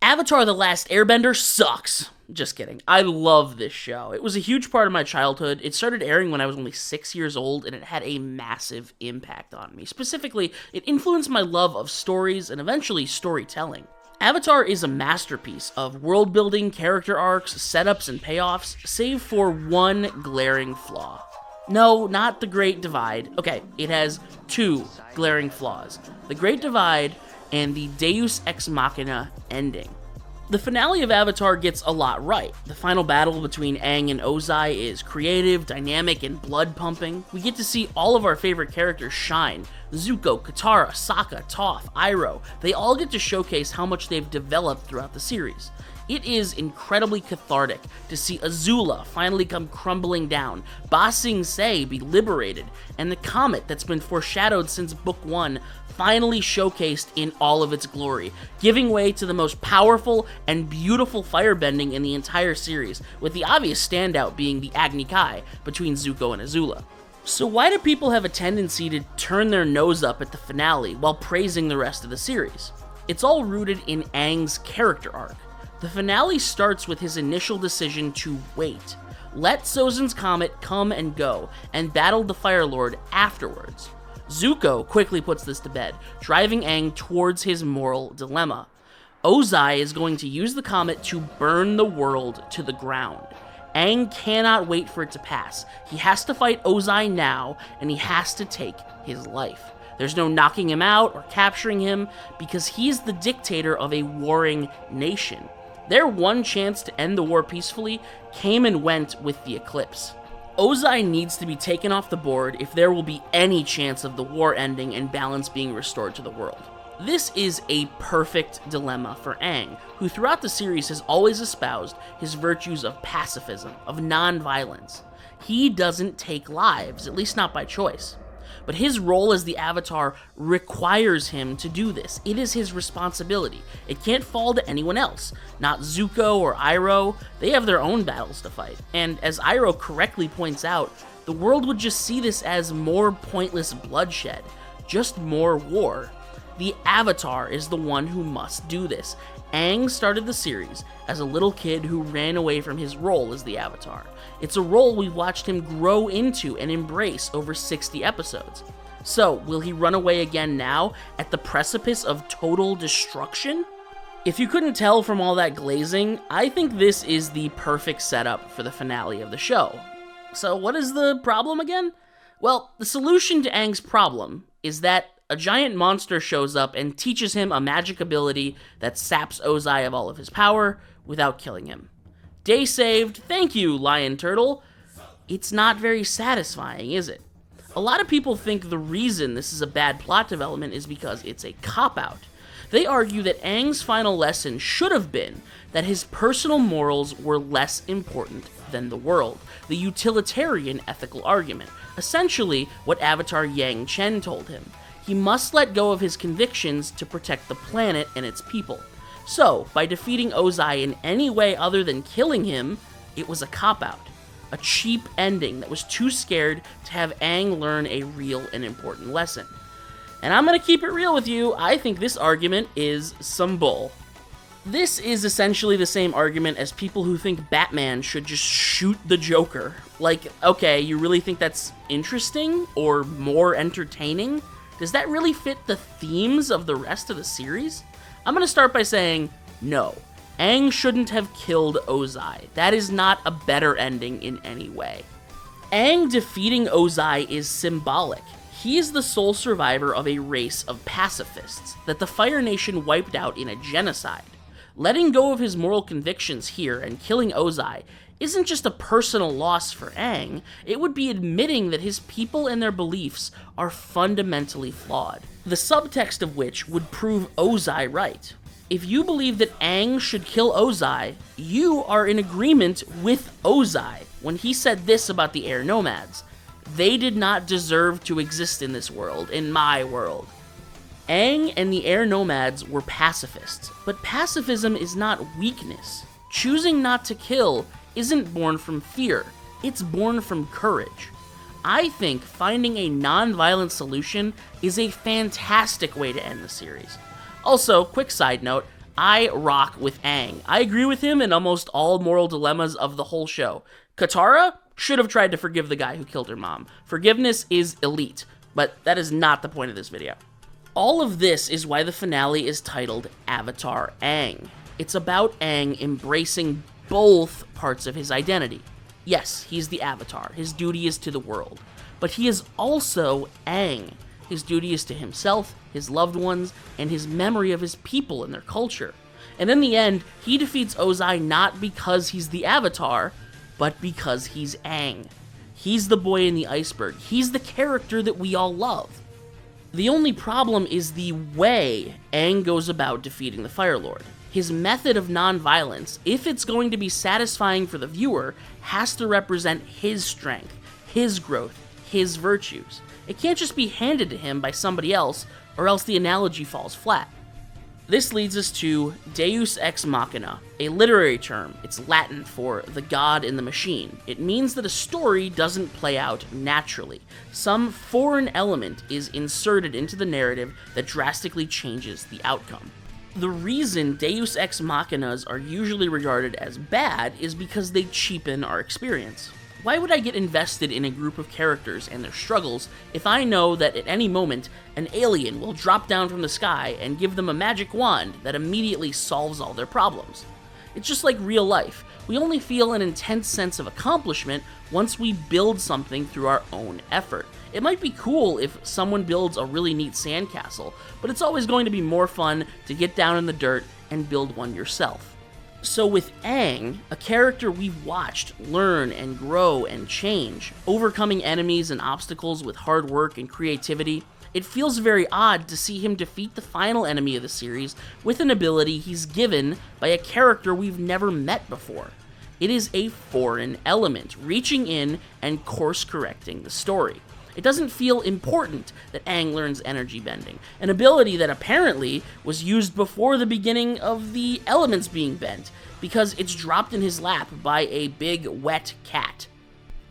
Avatar: The Last Airbender sucks. Just kidding. I love this show. It was a huge part of my childhood. It started airing when I was only 6 years old, and it had a massive impact on me. Specifically, it influenced my love of stories and eventually storytelling. Avatar is a masterpiece of world building, character arcs, setups, and payoffs, save for one glaring flaw. No, not the Great Divide. Okay, it has two glaring flaws. The Great Divide and the deus ex machina ending. The finale of Avatar gets a lot right. The final battle between Aang and Ozai is creative, dynamic, and blood-pumping. We get to see all of our favorite characters shine. Zuko, Katara, Sokka, Toph, Iroh, they all get to showcase how much they've developed throughout the series. It is incredibly cathartic to see Azula finally come crumbling down, Ba Sing Se be liberated, and the comet that's been foreshadowed since Book 1 finally showcased in all of its glory, giving way to the most powerful and beautiful firebending in the entire series, with the obvious standout being the Agni Kai between Zuko and Azula. So why do people have a tendency to turn their nose up at the finale while praising the rest of the series? It's all rooted in Aang's character arc. The finale starts with his initial decision to wait, let Sozin's comet come and go, and battle the Fire Lord afterwards. Zuko quickly puts this to bed, driving Aang towards his moral dilemma. Ozai is going to use the comet to burn the world to the ground. Aang cannot wait for it to pass. He has to fight Ozai now, and he has to take his life. There's no knocking him out or capturing him, because he's the dictator of a warring nation. Their one chance to end the war peacefully came and went with the eclipse. Ozai needs to be taken off the board if there will be any chance of the war ending and balance being restored to the world. This is a perfect dilemma for Aang, who throughout the series has always espoused his virtues of pacifism, of non-violence. He doesn't take lives, at least not by choice. But his role as the Avatar requires him to do this. It is his responsibility. It can't fall to anyone else. Not Zuko or Iroh. They have their own battles to fight. And as Iroh correctly points out, the world would just see this as more pointless bloodshed. Just more war. The Avatar is the one who must do this. Aang started the series as a little kid who ran away from his role as the Avatar. It's a role we've watched him grow into and embrace over 60 episodes. So, will he run away again now, at the precipice of total destruction? If you couldn't tell from all that glazing, I think this is the perfect setup for the finale of the show. So what is the problem again? Well, the solution to Aang's problem is that a giant monster shows up and teaches him a magic ability that saps Ozai of all of his power without killing him. Day saved, thank you, Lion Turtle. It's not very satisfying, is it? A lot of people think the reason this is a bad plot development is because it's a cop-out. They argue that Aang's final lesson should have been that his personal morals were less important than the world, the utilitarian ethical argument, essentially what Avatar Yang Chen told him. He must let go of his convictions to protect the planet and its people. So, by defeating Ozai in any way other than killing him, it was a cop-out. A cheap ending that was too scared to have Aang learn a real and important lesson. And I'm gonna keep it real with you, I think this argument is some bull. This is essentially the same argument as people who think Batman should just shoot the Joker. Like, okay, you really think that's interesting or more entertaining? Does that really fit the themes of the rest of the series? I'm gonna start by saying, no. Aang shouldn't have killed Ozai. That is not a better ending in any way. Aang defeating Ozai is symbolic. He is the sole survivor of a race of pacifists that the Fire Nation wiped out in a genocide. Letting go of his moral convictions here and killing Ozai isn't just a personal loss for Aang, it would be admitting that his people and their beliefs are fundamentally flawed, the subtext of which would prove Ozai right. If you believe that Aang should kill Ozai, you are in agreement with Ozai when he said this about the air nomads. They did not deserve to exist in this world, in my world. Aang and the air nomads were pacifists, but pacifism is not weakness. Choosing not to kill isn't born from fear, it's born from courage. I think finding a non-violent solution is a fantastic way to end the series. Also, quick side note, I rock with Aang. I agree with him in almost all moral dilemmas of the whole show. Katara should have tried to forgive the guy who killed her mom. Forgiveness is elite, but that is not the point of this video. All of this is why the finale is titled Avatar Aang. It's about Aang embracing both parts of his identity. Yes, he's the Avatar. His duty is to the world. But he is also Aang. His duty is to himself, his loved ones, and his memory of his people and their culture. And in the end, he defeats Ozai not because he's the Avatar, but because he's Aang. He's the boy in the iceberg. He's the character that we all love. The only problem is the way Aang goes about defeating the Fire Lord. His method of non-violence, if it's going to be satisfying for the viewer, has to represent his strength, his growth, his virtues. It can't just be handed to him by somebody else, or else the analogy falls flat. This leads us to deus ex machina, a literary term. It's Latin for the god in the machine. It means that a story doesn't play out naturally. Some foreign element is inserted into the narrative that drastically changes the outcome. The reason deus ex machinas are usually regarded as bad is because they cheapen our experience. Why would I get invested in a group of characters and their struggles if I know that at any moment an alien will drop down from the sky and give them a magic wand that immediately solves all their problems? It's just like real life. We only feel an intense sense of accomplishment once we build something through our own effort. It might be cool if someone builds a really neat sandcastle, but it's always going to be more fun to get down in the dirt and build one yourself. So with Aang, a character we've watched learn and grow and change, overcoming enemies and obstacles with hard work and creativity, it feels very odd to see him defeat the final enemy of the series with an ability he's given by a character we've never met before. It is a foreign element, reaching in and course-correcting the story. It doesn't feel important that Aang learns energy bending, an ability that apparently was used before the beginning of the elements being bent, because it's dropped in his lap by a big, wet cat.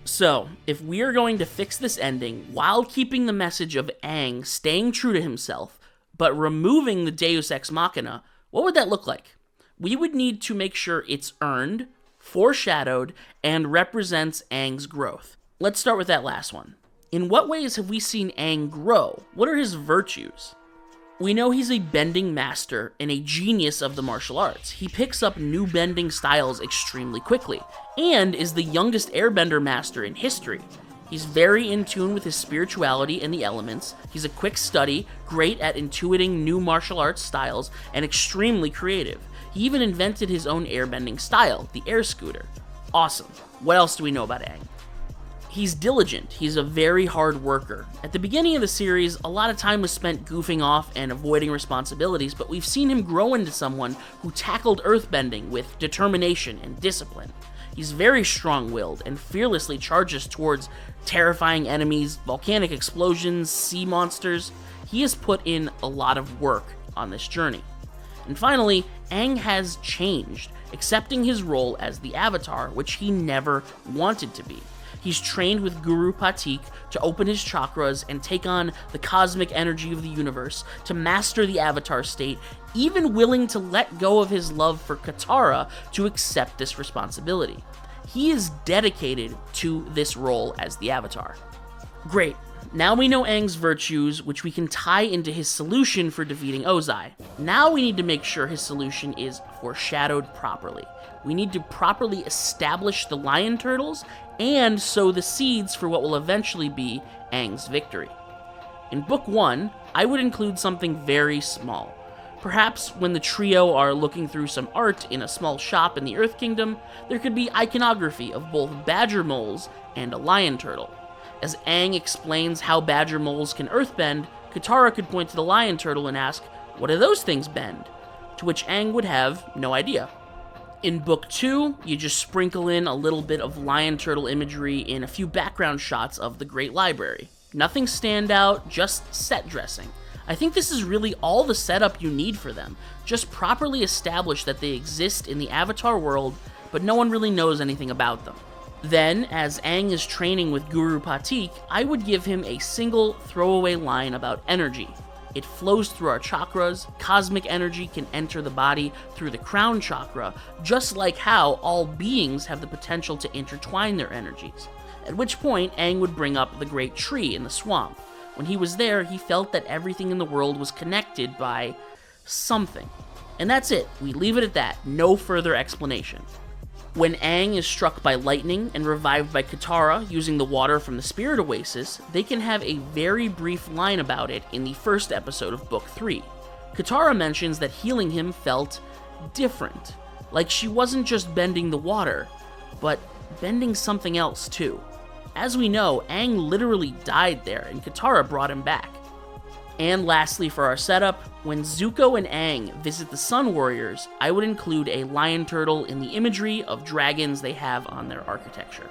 So, if we are going to fix this ending while keeping the message of Aang staying true to himself, but removing the deus ex machina, what would that look like? We would need to make sure it's earned, foreshadowed, and represents Aang's growth. Let's start with that last one. In what ways have we seen Aang grow? What are his virtues? We know he's a bending master and a genius of the martial arts. He picks up new bending styles extremely quickly, and is the youngest airbender master in history. He's very in tune with his spirituality and the elements. He's a quick study, great at intuiting new martial arts styles, and extremely creative. He even invented his own airbending style, the air scooter. Awesome. What else do we know about Aang? He's diligent. He's a very hard worker. At the beginning of the series, a lot of time was spent goofing off and avoiding responsibilities, but we've seen him grow into someone who tackled earthbending with determination and discipline. He's very strong-willed and fearlessly charges towards terrifying enemies, volcanic explosions, sea monsters. He has put in a lot of work on this journey. And finally, Aang has changed, accepting his role as the Avatar, which he never wanted to be. He's trained with Guru Patik to open his chakras and take on the cosmic energy of the universe, to master the Avatar state, even willing to let go of his love for Katara to accept this responsibility. He is dedicated to this role as the Avatar. Great. Now we know Aang's virtues, which we can tie into his solution for defeating Ozai. Now we need to make sure his solution is foreshadowed properly. We need to properly establish the lion turtles and sow the seeds for what will eventually be Aang's victory. In Book 1, I would include something very small. Perhaps when the trio are looking through some art in a small shop in the Earth Kingdom, there could be iconography of both badger moles and a lion turtle. As Aang explains how badger moles can earthbend, Katara could point to the lion turtle and ask, "What do those things bend?" To which Aang would have no idea. In Book 2, you just sprinkle in a little bit of lion turtle imagery in a few background shots of the Great Library. Nothing standout, just set dressing. I think this is really all the setup you need for them. Just properly establish that they exist in the Avatar world, but no one really knows anything about them. Then, as Aang is training with Guru Patik, I would give him a single throwaway line about energy. It flows through our chakras. Cosmic energy can enter the body through the crown chakra, just like how all beings have the potential to intertwine their energies. At which point, Aang would bring up the great tree in the swamp. When he was there, he felt that everything in the world was connected by something. And that's it. We leave it at that. No further explanation. When Aang is struck by lightning and revived by Katara using the water from the Spirit Oasis, they can have a very brief line about it in the first episode of Book 3. Katara mentions that healing him felt different, like she wasn't just bending the water, but bending something else too. As we know, Aang literally died there, and Katara brought him back. And lastly, for our setup, when Zuko and Aang visit the Sun Warriors, I would include a lion turtle in the imagery of dragons they have on their architecture.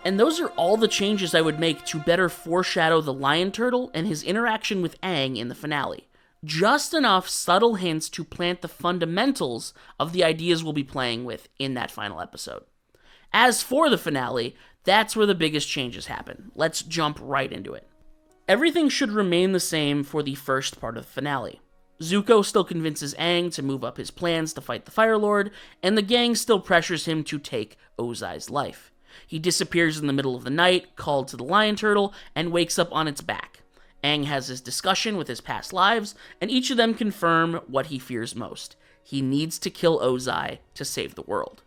And those are all the changes I would make to better foreshadow the lion turtle and his interaction with Aang in the finale. Just enough subtle hints to plant the fundamentals of the ideas we'll be playing with in that final episode. As for the finale, that's where the biggest changes happen. Let's jump right into it. Everything should remain the same for the first part of the finale. Zuko still convinces Aang to move up his plans to fight the Fire Lord, and the gang still pressures him to take Ozai's life. He disappears in the middle of the night, called to the lion turtle, and wakes up on its back. Aang has his discussion with his past lives, and each of them confirm what he fears most. He needs to kill Ozai to save the world.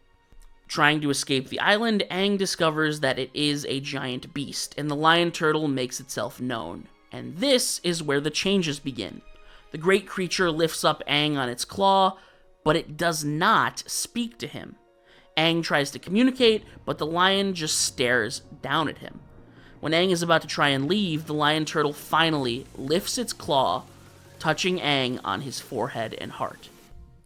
Trying to escape the island, Aang discovers that it is a giant beast, and the lion turtle makes itself known. And this is where the changes begin. The great creature lifts up Aang on its claw, but it does not speak to him. Aang tries to communicate, but the lion just stares down at him. When Aang is about to try and leave, the lion turtle finally lifts its claw, touching Aang on his forehead and heart.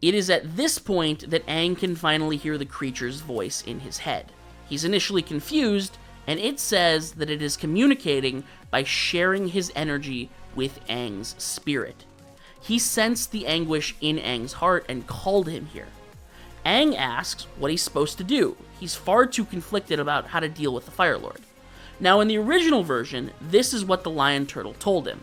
It is at this point that Aang can finally hear the creature's voice in his head. He's initially confused, and it says that it is communicating by sharing his energy with Aang's spirit. He sensed the anguish in Aang's heart and called him here. Aang asks what he's supposed to do. He's far too conflicted about how to deal with the Fire Lord. Now, in the original version, this is what the lion turtle told him.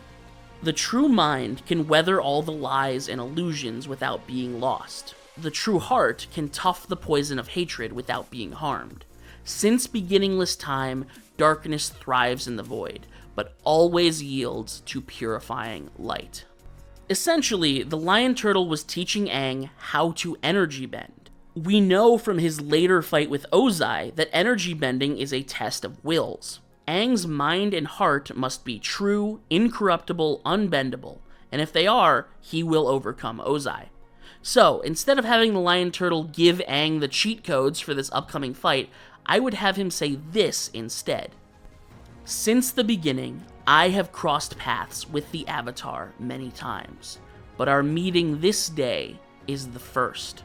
The true mind can weather all the lies and illusions without being lost. The true heart can tough the poison of hatred without being harmed. Since beginningless time, darkness thrives in the void, but always yields to purifying light. Essentially, the lion turtle was teaching Aang how to energy bend. We know from his later fight with Ozai that energy bending is a test of wills. Aang's mind and heart must be true, incorruptible, unbendable, and if they are, he will overcome Ozai. So, instead of having the lion turtle give Aang the cheat codes for this upcoming fight, I would have him say this instead. Since the beginning, I have crossed paths with the Avatar many times, but our meeting this day is the first.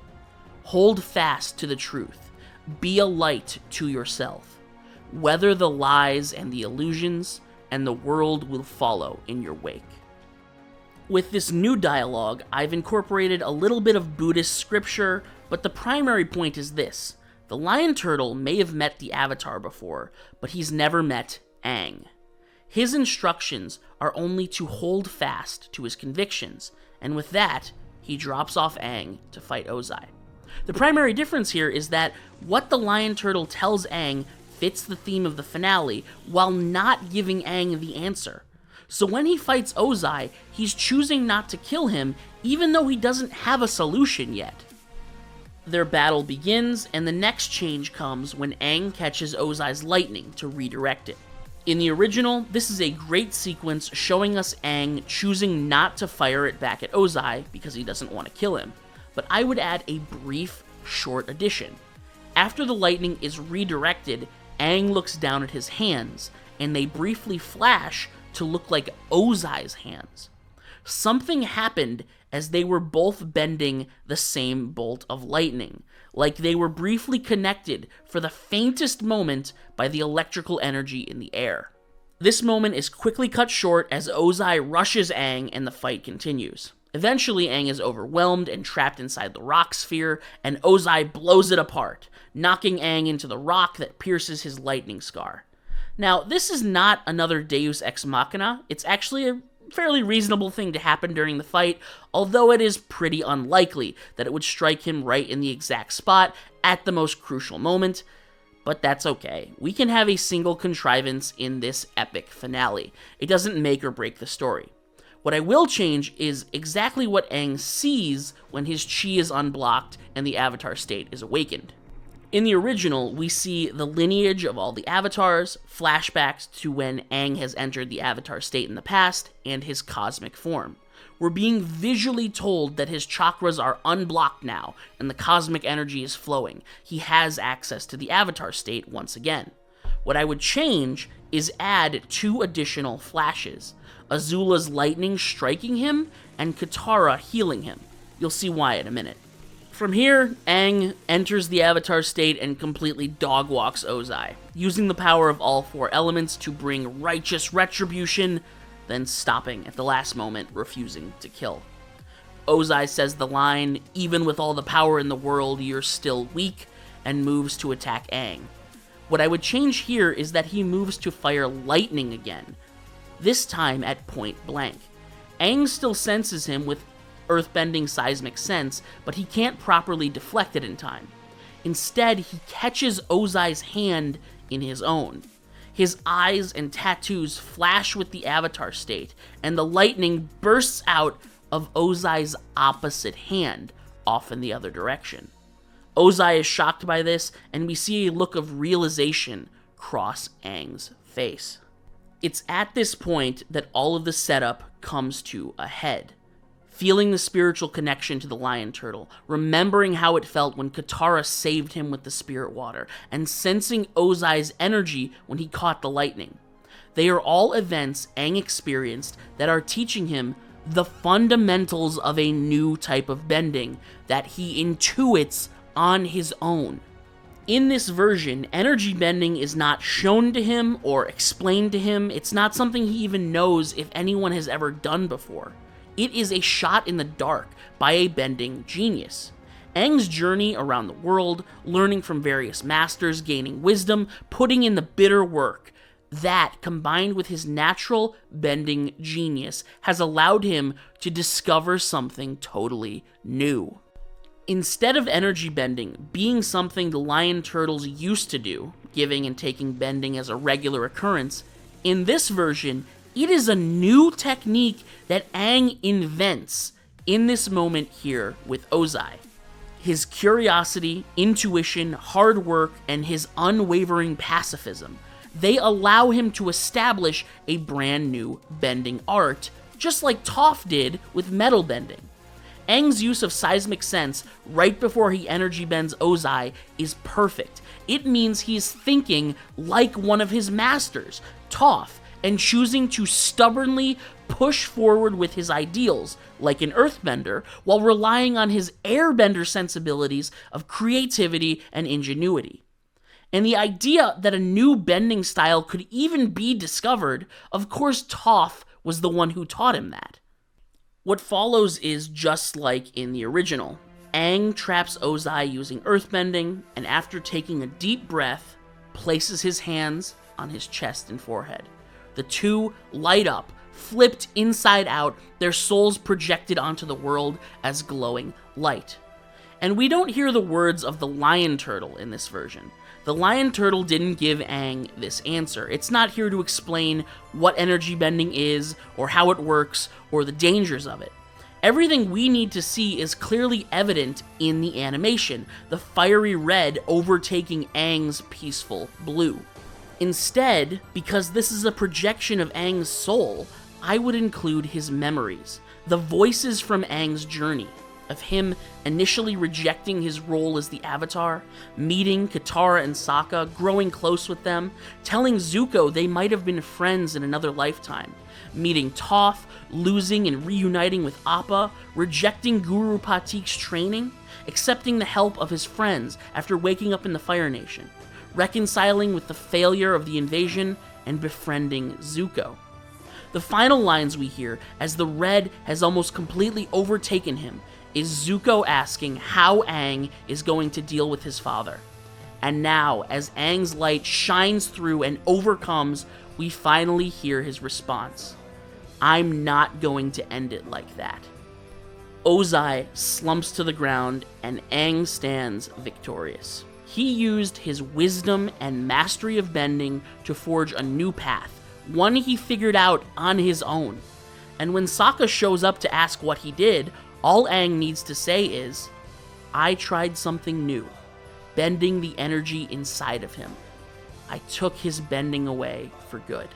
Hold fast to the truth. Be a light to yourself. Weather the lies and the illusions, and the world will follow in your wake. With this new dialogue, I've incorporated a little bit of Buddhist scripture, but the primary point is this. The lion turtle may have met the Avatar before, but he's never met Aang. His instructions are only to hold fast to his convictions, and with that, he drops off Aang to fight Ozai. The primary difference here is that what the lion turtle tells Aang fits the theme of the finale, while not giving Aang the answer. So when he fights Ozai, he's choosing not to kill him, even though he doesn't have a solution yet. Their battle begins, and the next change comes when Aang catches Ozai's lightning to redirect it. In the original, this is a great sequence showing us Aang choosing not to fire it back at Ozai because he doesn't want to kill him. But I would add a brief, short addition. After the lightning is redirected, Aang looks down at his hands, and they briefly flash to look like Ozai's hands. Something happened as they were both bending the same bolt of lightning, like they were briefly connected for the faintest moment by the electrical energy in the air. This moment is quickly cut short as Ozai rushes Aang and the fight continues. Eventually, Aang is overwhelmed and trapped inside the rock sphere, and Ozai blows it apart, knocking Aang into the rock that pierces his lightning scar. Now, this is not another deus ex machina. It's actually a fairly reasonable thing to happen during the fight, although it is pretty unlikely that it would strike him right in the exact spot at the most crucial moment. But that's okay. We can have a single contrivance in this epic finale. It doesn't make or break the story. What I will change is exactly what Aang sees when his chi is unblocked and the avatar state is awakened. In the original, we see the lineage of all the avatars, flashbacks to when Aang has entered the avatar state in the past, and his cosmic form. We're being visually told that his chakras are unblocked now, and the cosmic energy is flowing. He has access to the avatar state once again. What I would change is add 2 additional flashes. Azula's lightning striking him, and Katara healing him. You'll see why in a minute. From here, Aang enters the Avatar state and completely dogwalks Ozai, using the power of all 4 elements to bring righteous retribution, then stopping at the last moment, refusing to kill. Ozai says the line, "Even with all the power in the world, you're still weak," and moves to attack Aang. What I would change here is that he moves to fire lightning again, this time at point blank. Aang still senses him with earthbending seismic sense, but he can't properly deflect it in time. Instead, he catches Ozai's hand in his own. His eyes and tattoos flash with the avatar state, and the lightning bursts out of Ozai's opposite hand, off in the other direction. Ozai is shocked by this, and we see a look of realization cross Aang's face. It's at this point that all of the setup comes to a head. Feeling the spiritual connection to the lion turtle, remembering how it felt when Katara saved him with the spirit water, and sensing Ozai's energy when he caught the lightning. They are all events Aang experienced that are teaching him the fundamentals of a new type of bending that he intuits on his own. In this version, energy bending is not shown to him or explained to him. It's not something he even knows if anyone has ever done before. It is a shot in the dark by a bending genius. Aang's journey around the world, learning from various masters, gaining wisdom, putting in the bitter work, that, combined with his natural bending genius, has allowed him to discover something totally new. Instead of energy bending being something the lion turtles used to do, giving and taking bending as a regular occurrence, in this version, it is a new technique that Aang invents in this moment here with Ozai. His curiosity, intuition, hard work, and his unwavering pacifism, they allow him to establish a brand new bending art, just like Toph did with metal bending. Aang's use of seismic sense right before he energy bends Ozai is perfect. It means he's thinking like one of his masters, Toph, and choosing to stubbornly push forward with his ideals, like an earthbender, while relying on his airbender sensibilities of creativity and ingenuity. And the idea that a new bending style could even be discovered, of course Toph was the one who taught him that. What follows is just like in the original. Aang traps Ozai using earthbending, and after taking a deep breath, places his hands on his chest and forehead. The 2 light up, flipped inside out, their souls projected onto the world as glowing light. And we don't hear the words of the lion turtle in this version. The lion turtle didn't give Aang this answer. It's not here to explain what energy bending is, or how it works, or the dangers of it. Everything we need to see is clearly evident in the animation, the fiery red overtaking Aang's peaceful blue. Instead, because this is a projection of Aang's soul, I would include his memories, the voices from Aang's journey, of him initially rejecting his role as the Avatar, meeting Katara and Sokka, growing close with them, telling Zuko they might have been friends in another lifetime, meeting Toph, losing and reuniting with Appa, rejecting Guru Patik's training, accepting the help of his friends after waking up in the Fire Nation, reconciling with the failure of the invasion, and befriending Zuko. The final lines we hear, as the red has almost completely overtaken him, is Zuko asking how Aang is going to deal with his father. And now, as Aang's light shines through and overcomes, we finally hear his response. I'm not going to end it like that. Ozai slumps to the ground, and Aang stands victorious. He used his wisdom and mastery of bending to forge a new path, one he figured out on his own. And when Sokka shows up to ask what he did, all Aang needs to say is, I tried something new, bending the energy inside of him. I took his bending away for good.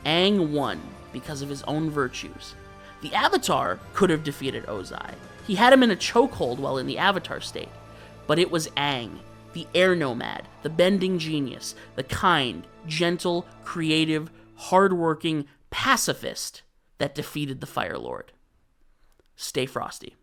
Aang won because of his own virtues. The Avatar could have defeated Ozai. He had him in a chokehold while in the Avatar state. But it was Aang, the air nomad, the bending genius, the kind, gentle, creative, hardworking pacifist that defeated the Fire Lord. Stay frosty.